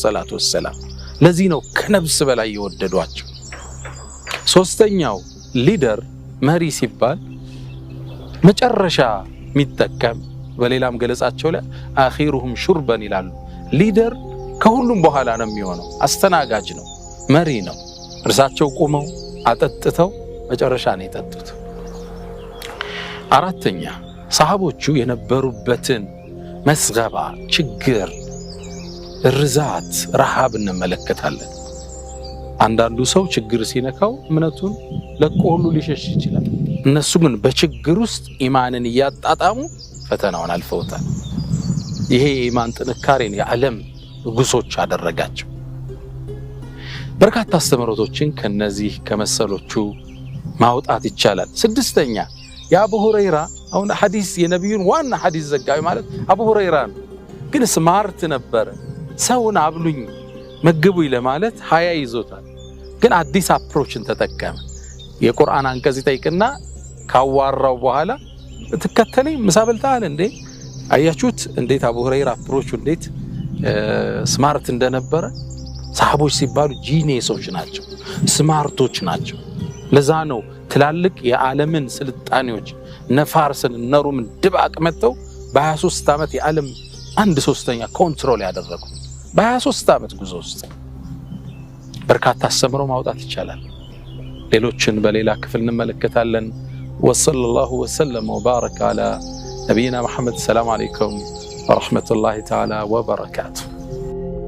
ሰላቱ ወሰላም። ለዚህ ነው ከነብስ በላይ የወደዷቸው። ሶስተኛው ሊደር መሪ ሲባል መጨረሻ የሚጠቀም በሌላም ገለጻቸው ላይ አኺሩሁም ሹርበን ይላሉ። ሊደር ከሁሉም በኋላ ነው የሚሆነው። አስተናጋጅ ነው፣ መሪ ነው። እርሳቸው ቆመው አጠጥተው መጨረሻ ነው የጠጡት። አራተኛ ሰሃቦቹ የነበሩበትን መስገባ፣ ችግር፣ ርዛት፣ ረሃብ እንመለከታለን። አንዳንዱ ሰው ችግር ሲነካው እምነቱን ለቆ ሁሉ ሊሸሽ ይችላል። እነሱ ግን በችግር ውስጥ ኢማንን እያጣጣሙ ፈተናውን አልፈውታል። ይሄ የኢማን ጥንካሬን የዓለም ንጉሶች አደረጋቸው። በርካታ አስተምህሮቶችን ከነዚህ ከመሰሎቹ ማውጣት ይቻላል። ስድስተኛ የአቡ ሁረይራ አሁን ሐዲስ የነብዩን ዋና ሐዲስ ዘጋቢ ማለት አቡ ሁረይራ ነው። ግን ስማርት ነበር። ሰውን አብሉኝ መግቡኝ ለማለት ሀያ ይዞታል። ግን አዲስ አፕሮችን ተጠቀመ። የቁርአን አንቀጽ ይጠይቅና ካዋራው በኋላ ትከተለኝ ምሳ በልተሃል እንዴ? አያችሁት እንዴት አቡ ሁረይራ አፕሮቹ እንዴት ስማርት እንደነበረ። ሰሃቦች ሲባሉ ጂኒየሶች ናቸው፣ ስማርቶች ናቸው። ለዛ ነው ትላልቅ የዓለምን ስልጣኔዎች ነፋርስን ነሩምን ድባቅ መተው በ23 ዓመት የዓለም 1/3 ኮንትሮል ያደረጉ። በ23 ዓመት ጉዞ ውስጥ በርካታ አስተምሮ ማውጣት ይቻላል። ሌሎችን በሌላ ክፍል እንመለከታለን። ወሰለላሁ ወሰለም ወባረከ አላ ነቢይና መሐመድ። ሰላም አለይኩም ወራህመቱላሂ ተዓላ ወበረካቱ።